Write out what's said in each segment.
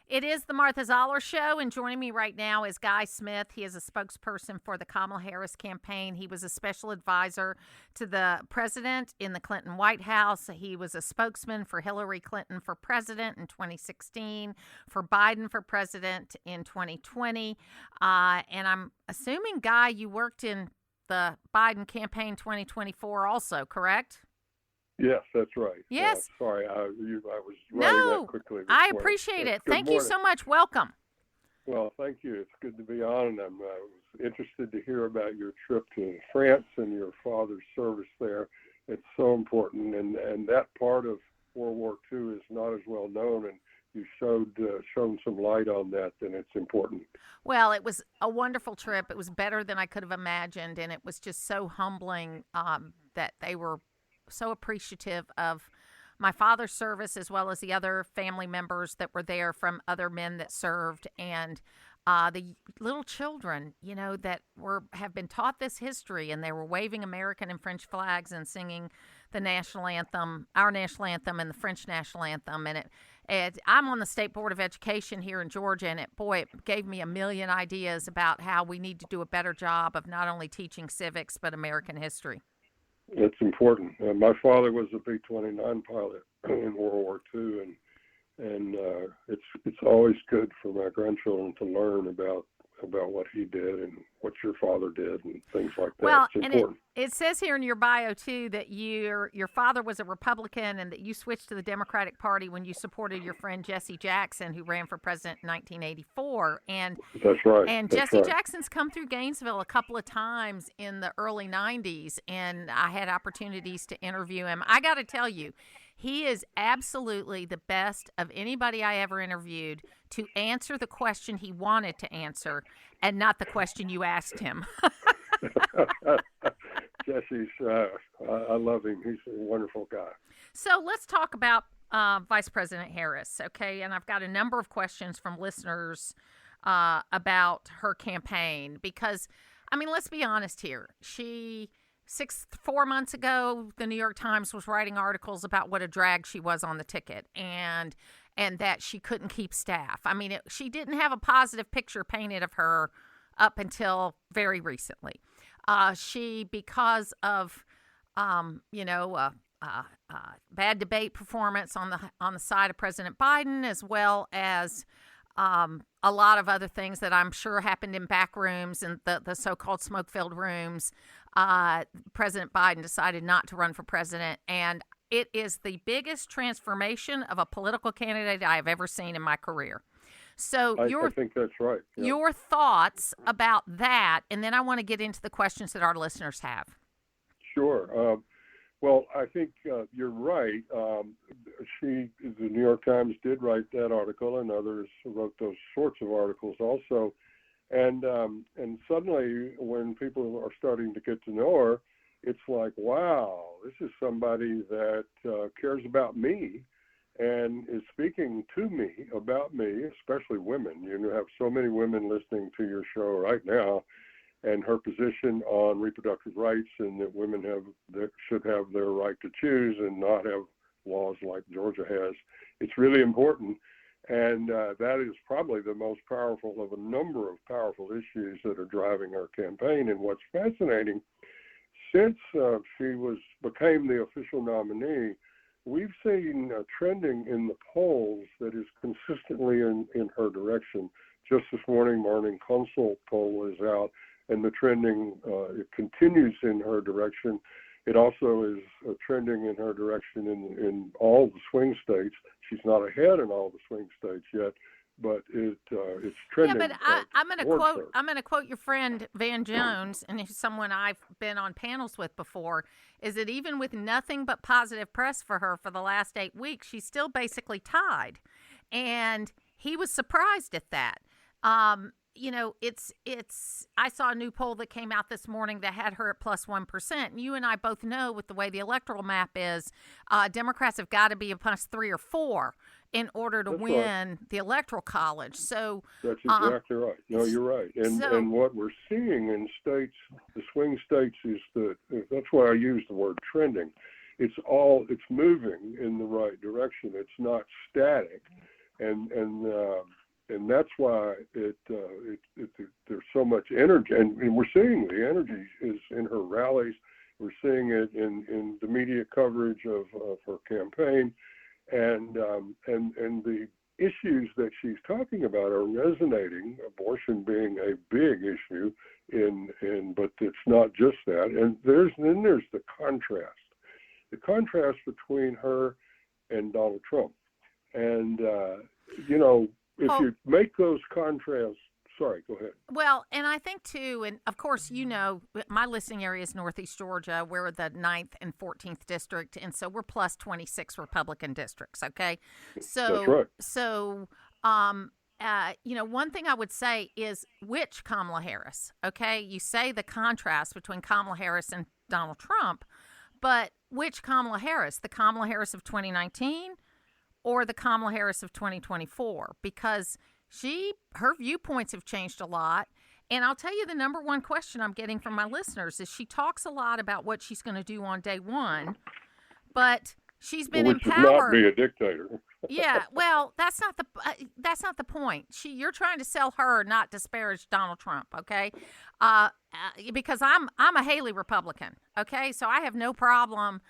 It is the Martha Zoller Show, and joining me right now is Guy Smith. He is a spokesperson for the Kamala Harris campaign. He was a special advisor to the president in the Clinton White House. He was a spokesman for Hillary Clinton for president in 2016, for Biden for president in 2020. And I'm assuming, Guy, you worked in the Biden campaign 2024 also, correct? Yes, that's right. Yes. Sorry, I was writing that quickly. I appreciate it. Thank you so much. Welcome. Well, thank you. It's good to be on, and I was interested to hear about your trip to France and your father's service there. It's so important, and that part of World War II is not as well known, and you shown some light on that, and it's important. Well, it was a wonderful trip. It was better than I could have imagined, and it was just so humbling that they were so appreciative of my father's service, as well as the other family members that were there from other men that served, and the little children, that have been taught this history, and they were waving American and French flags and singing the national anthem, our national anthem, and the French national anthem. And I'm on the State Board of Education here in Georgia, and it gave me a million ideas about how we need to do a better job of not only teaching civics but American history. It's important. My father was a B-29 pilot in World War II, and it's always good for my grandchildren to learn about what he did and what your father did and things like that. Well, it's important. It says here in your bio too that your father was a Republican and that you switched to the Democratic Party when you supported your friend Jesse Jackson, who ran for president in 1984. And that's right. And Jesse Jackson's come through Gainesville a couple of times in the early 90s, and I had opportunities to interview him. I got to tell you, he is absolutely the best of anybody I ever interviewed to answer the question he wanted to answer and not the question you asked him. Jesse's, I love him. He's a wonderful guy. So let's talk about Vice President Harris, okay? And I've got a number of questions from listeners about her campaign because, let's be honest here. 4 months ago, the New York Times was writing articles about what a drag she was on the ticket and that she couldn't keep staff. She didn't have a positive picture painted of her up until very recently. Because of, bad debate performance on the side of President Biden, as well as a lot of other things that I'm sure happened in back rooms and the so-called smoke-filled rooms, President Biden decided not to run for president, and it is the biggest transformation of a political candidate I have ever seen in my career. So I think that's right. Yeah. Your thoughts about that, and then I want to get into the questions that our listeners have. Sure. Well, I think you're right. The New York Times did write that article, and others wrote those sorts of articles also. And suddenly, when people are starting to get to know her, it's like, wow, this is somebody that cares about me and is speaking to me about me, especially women. You have so many women listening to your show right now, and her position on reproductive rights and that women should have their right to choose and not have laws like Georgia has. It's really important, and that is probably the most powerful of a number of powerful issues that are driving our campaign. And what's fascinating, since she became the official nominee, we've seen trending in the polls that is consistently in her direction. Just this morning, Morning Consult poll is out, and the trending it continues in her direction. It also is trending in her direction in all the swing states. She's not ahead in all the swing states yet, but it's trending. Yeah, but I'm going to quote your friend Van Jones, and he's someone I've been on panels with before. Is that even with nothing but positive press for her for the last 8 weeks, she's still basically tied, and he was surprised at that. I saw a new poll that came out this morning that had her at plus 1%. And you and I both know with the way the electoral map is, Democrats have got to be a plus 3 or 4 in order to win the electoral college. So that's exactly right. No, you're right. And what we're seeing in states, the swing states, is that's why I use the word trending. It's moving in the right direction. It's not static. And and that's why there's so much energy, and we're seeing the energy is in her rallies. We're seeing it in the media coverage of her campaign, and the issues that she's talking about are resonating. Abortion being a big issue, but it's not just that. And there's the contrast between her and Donald Trump, and if you make those contrasts. Sorry, go ahead. Well, and I think, too, and of course, my listening area is Northeast Georgia. We're the 9th and 14th district, and so we're plus 26 Republican districts, okay? So, that's right. So, one thing I would say is which Kamala Harris, okay? You say the contrast between Kamala Harris and Donald Trump, but which Kamala Harris? The Kamala Harris of 2019 or the Kamala Harris of 2024? Because her viewpoints have changed a lot. And I'll tell you, the number one question I'm getting from my listeners is she talks a lot about what she's going to do on day one, but she's been in power. Which is not be a dictator. Yeah, well, that's not the point. You're trying to sell her, not disparage Donald Trump, okay? Because I'm a Haley Republican, okay? So I have no problem.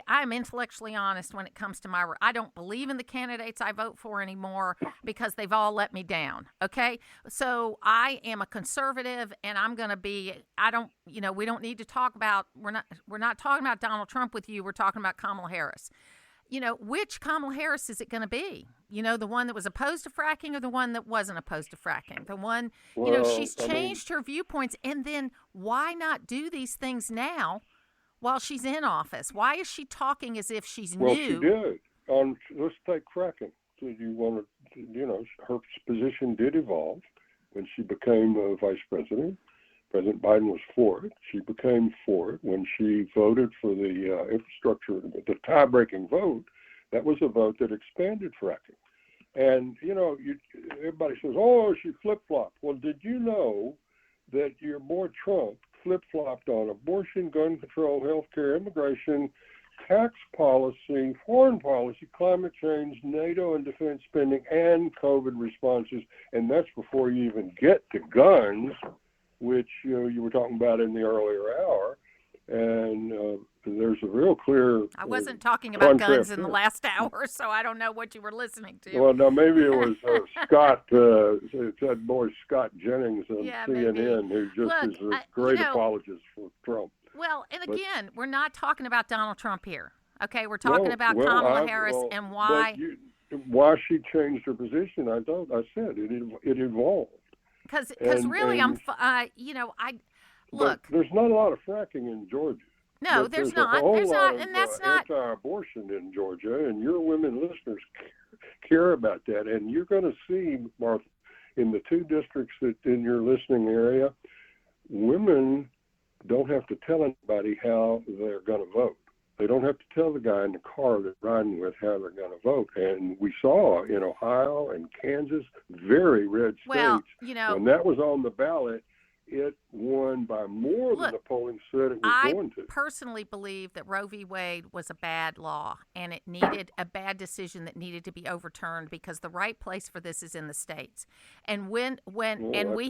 I'm intellectually honest when it comes to I don't believe in the candidates I vote for anymore because they've all let me down, okay? So I am a conservative, and I'm going to be, we don't need to talk about, we're not talking about Donald Trump with you, we're talking about Kamala Harris. Which Kamala Harris is it going to be? The one that was opposed to fracking or the one that wasn't opposed to fracking? The one, she's changed her viewpoints, and then why not do these things now? While she's in office, why is she talking as if she's new? Well, she did. Let's take fracking. So you want to, her position did evolve when she became vice president. President Biden was for it. She became for it when she voted for the infrastructure, the tie-breaking vote. That was a vote that expanded fracking. And everybody says, "Oh, she flip-flopped." Well, did you know that your boy Trump flip-flopped on abortion, gun control, healthcare, immigration, tax policy, foreign policy, climate change, NATO and defense spending, and COVID responses? And that's before you even get to guns, which you were talking about in the earlier hour. And there's a real clear I wasn't talking about guns in the last hour, so I don't know what you were listening to. Well, no, maybe it was Scott, that boy Scott Jennings on CNN, who just is a great apologist for Trump. Well, and again, we're not talking about Donald Trump here. Okay, we're talking about Kamala Harris and why. Why she changed her position? I said it evolved. Because really, look. But there's not a lot of fracking in Georgia. No, there's not. There's not, and that's not anti-abortion in Georgia, and your women listeners care about that. And you're going to see, Martha, in the 2 districts that in your listening area, women don't have to tell anybody how they're going to vote. They don't have to tell the guy in the car they're riding with how they're going to vote. And we saw in Ohio and Kansas, very red states, when that was on the ballot, it won by more than the polling said it was going to. I personally believe that Roe v. Wade was a bad law, and it needed a bad decision that needed to be overturned because the right place for this is in the states. And we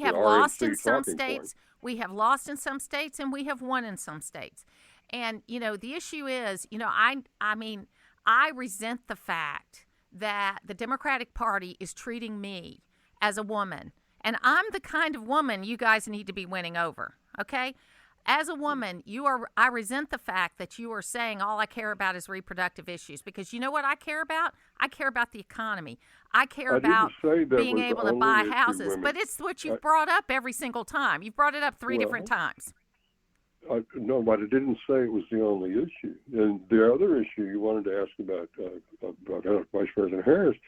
have lost in some states, we have lost in some states, and we have won in some states. And the issue is, I resent the fact that the Democratic Party is treating me as a woman. And I'm the kind of woman you guys need to be winning over, okay? As a woman, I resent the fact that you are saying all I care about is reproductive issues, because you know what I care about? I care about the economy. I care about being able to buy houses. But it's what you've brought up every single time. You've brought it up 3 different times. No, but I didn't say it was the only issue. And the other issue you wanted to ask about Vice President Harris,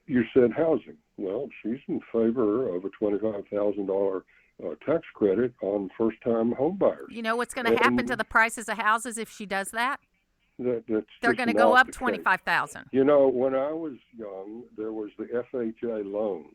you said housing. Well, she's in favor of a $25,000 tax credit on first-time home buyers. You know what's going to happen to the prices of houses if she does that? They're going to go up $25,000. When I was young, there was the FHA loans.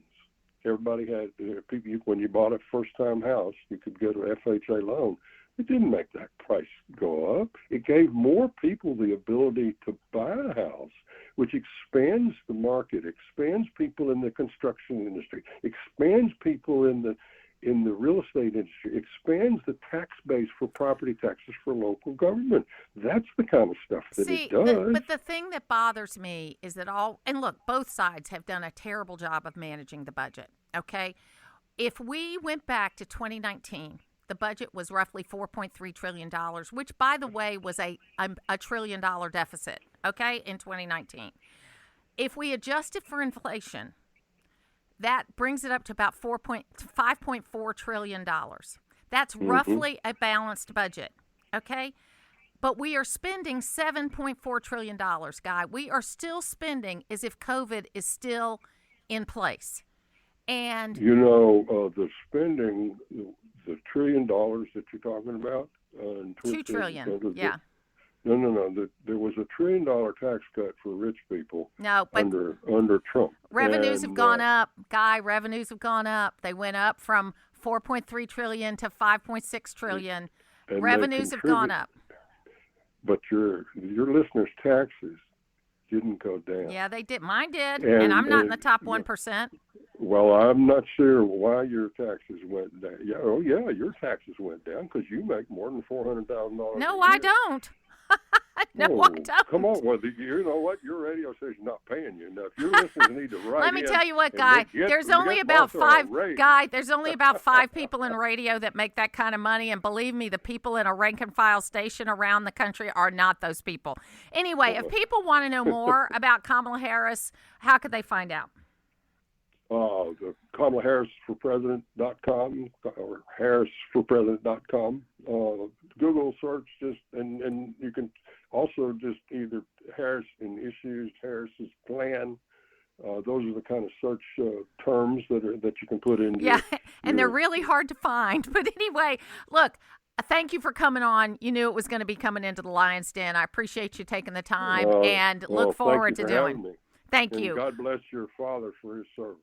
Everybody had people. When you bought a first-time house, you could get an FHA loan. It didn't make that price go up. It gave more people the ability to buy a house, which expands the market, expands people in the construction industry, expands people in the real estate industry, expands the tax base for property taxes for local government. That's the kind of stuff that it does. But the thing that bothers me is that and look, both sides have done a terrible job of managing the budget, okay? If we went back to 2019, the budget was roughly $4.3 trillion, which, by the way, was a $1 trillion deficit, okay, in 2019. If we adjusted for inflation, that brings it up to about $5.4 trillion. That's roughly a balanced budget, okay? But we are spending $7.4 trillion, Guy. We are still spending as if COVID is still in place. And the spending, the $1 trillion that you're talking about, $2 trillion, yeah. No. There was a $1 trillion tax cut for rich people. No, but under Trump. Revenues have gone up, Guy. Revenues have gone up. They went up from $4.3 trillion to $5.6 trillion. And revenues have gone up. But your listeners' taxes didn't go down. Yeah, they did. Mine did, and I'm not in the top 1%. Well, I'm not sure why your taxes went down. Yeah, your taxes went down because you make more than $400,000. No, I don't. No, I don't. Come on, you know what? Your radio station's not paying you enough. Your listeners need to write. Let me tell you what, Guy. There's only about five people in radio that make that kind of money, and believe me, the people in a rank and file station around the country are not those people. Anyway, if people want to know more about Kamala Harris, how could they find out? The Kamala Harris for President.com or HarrisForPresident.com. Google search and you can also just either Harris in Issues, Harris's Plan. Those are the kind of search terms that you can put in. Yeah, and they're really hard to find. But anyway, look, thank you for coming on. You knew it was going to be coming into the Lion's Den. I appreciate you taking the time and look forward to doing. Me. Thank and you. God bless your father for his service.